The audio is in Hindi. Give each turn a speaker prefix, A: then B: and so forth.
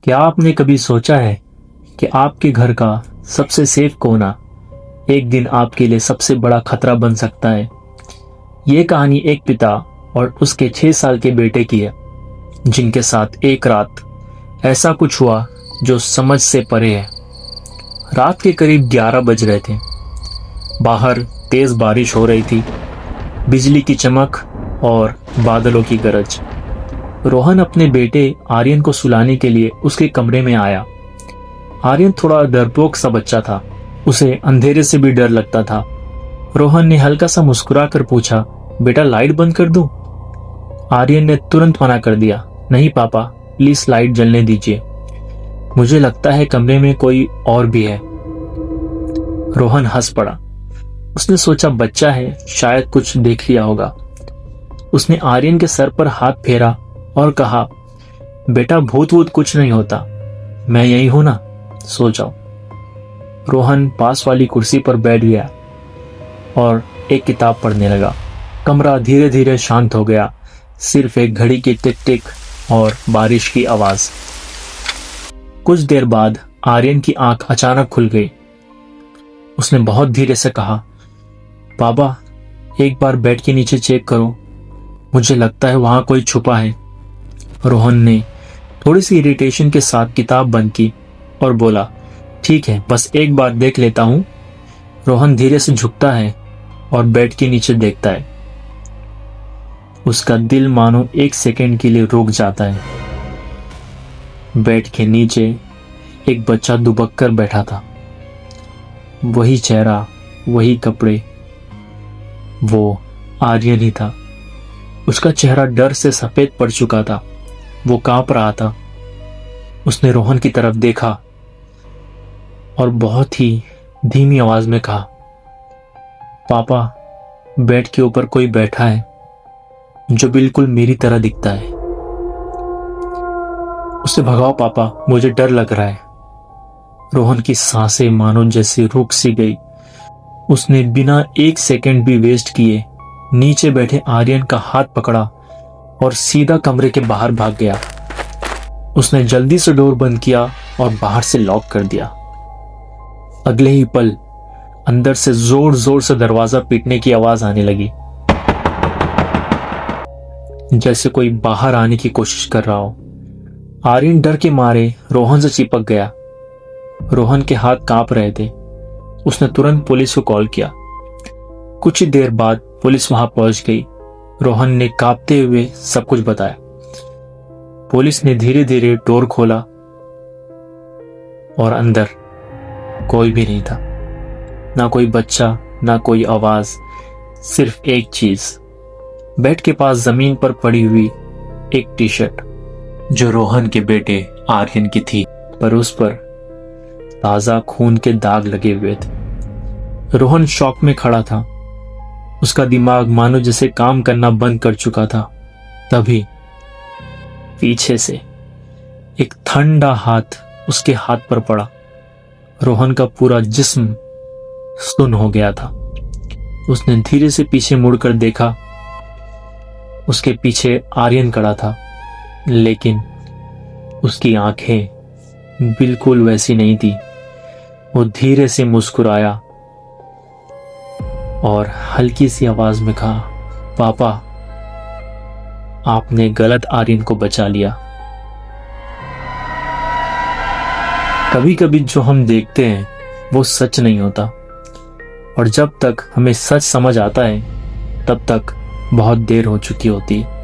A: क्या आपने कभी सोचा है कि आपके घर का सबसे सेफ कोना एक दिन आपके लिए सबसे बड़ा खतरा बन सकता है। ये कहानी एक पिता और उसके 6 साल के बेटे की है, जिनके साथ एक रात ऐसा कुछ हुआ जो समझ से परे है। रात के करीब 11 बज रहे थे। बाहर तेज बारिश हो रही थी, बिजली की चमक और बादलों की गरज। रोहन अपने बेटे आर्यन को सुलाने के लिए उसके कमरे में आया। आर्यन थोड़ा डरपोक सा बच्चा था, उसे अंधेरे से भी डर लगता था। रोहन ने हल्का सा मुस्कुरा कर पूछा, बेटा लाइट बंद कर दूं? आर्यन ने तुरंत मना कर दिया, नहीं पापा, प्लीज लाइट जलने दीजिए, मुझे लगता है कमरे में कोई और भी है। रोहन हंस पड़ा। उसने सोचा बच्चा है, शायद कुछ देख लिया होगा। उसने आर्यन के सर पर हाथ फेरा और कहा, बेटा भूत वूत कुछ नहीं होता, मैं यही हूं ना, सो जाओ। रोहन पास वाली कुर्सी पर बैठ गया और एक किताब पढ़ने लगा। कमरा धीरे धीरे शांत हो गया, सिर्फ एक घड़ी की टिक टिक और बारिश की आवाज। कुछ देर बाद आर्यन की आंख अचानक खुल गई। उसने बहुत धीरे से कहा, बाबा एक बार बेड के नीचे चेक करो, मुझे लगता है वहां कोई छुपा है। रोहन ने थोड़ी सी इरिटेशन के साथ किताब बंद की और बोला, ठीक है, बस एक बार देख लेता हूं। रोहन धीरे से झुकता है और बेड के नीचे देखता है। उसका दिल मानो एक सेकंड के लिए रुक जाता है। बेड के नीचे एक बच्चा दुबक कर बैठा था। वही चेहरा, वही कपड़े, वो आर्यन ही था। उसका चेहरा डर से सफेद पड़ चुका था, वो कांप रहा था। उसने रोहन की तरफ देखा और बहुत ही धीमी आवाज में कहा, पापा बेड के ऊपर कोई बैठा है जो बिल्कुल मेरी तरह दिखता है। उसे भगाओ पापा, मुझे डर लग रहा है। रोहन की सांसें मानो जैसे रुक सी गई। उसने बिना एक सेकंड भी वेस्ट किए नीचे बैठे आर्यन का हाथ पकड़ा और सीधा कमरे के बाहर भाग गया। उसने जल्दी से डोर बंद किया और बाहर से लॉक कर दिया। अगले ही पल अंदर से जोर जोर से दरवाजा पीटने की आवाज आने लगी, जैसे कोई बाहर आने की कोशिश कर रहा हो। आर्यन डर के मारे रोहन से चिपक गया। रोहन के हाथ कांप रहे थे। उसने तुरंत पुलिस को कॉल किया। कुछ ही देर बाद पुलिस वहां पहुंच गई। रोहन ने कांपते हुए सब कुछ बताया। पुलिस ने धीरे धीरे डोर खोला और अंदर कोई भी नहीं था, ना कोई बच्चा, ना कोई आवाज, सिर्फ एक चीज, बेड के पास जमीन पर पड़ी हुई एक टी शर्ट जो रोहन के बेटे आर्यन की थी, पर उस पर ताजा खून के दाग लगे हुए थे। रोहन शॉक में खड़ा था। उसका दिमाग मानो जैसे काम करना बंद कर चुका था। तभी पीछे से एक ठंडा हाथ उसके हाथ पर पड़ा। रोहन का पूरा जिस्म सुन्न हो गया था। उसने धीरे से पीछे मुड़कर देखा। उसके पीछे आर्यन खड़ा था, लेकिन उसकी आंखें बिल्कुल वैसी नहीं थी। वो धीरे से मुस्कुराया और हल्की सी आवाज में कहा, पापा आपने गलत आर्यन को बचा लिया। कभी कभी जो हम देखते हैं वो सच नहीं होता, और जब तक हमें सच समझ आता है तब तक बहुत देर हो चुकी होती है।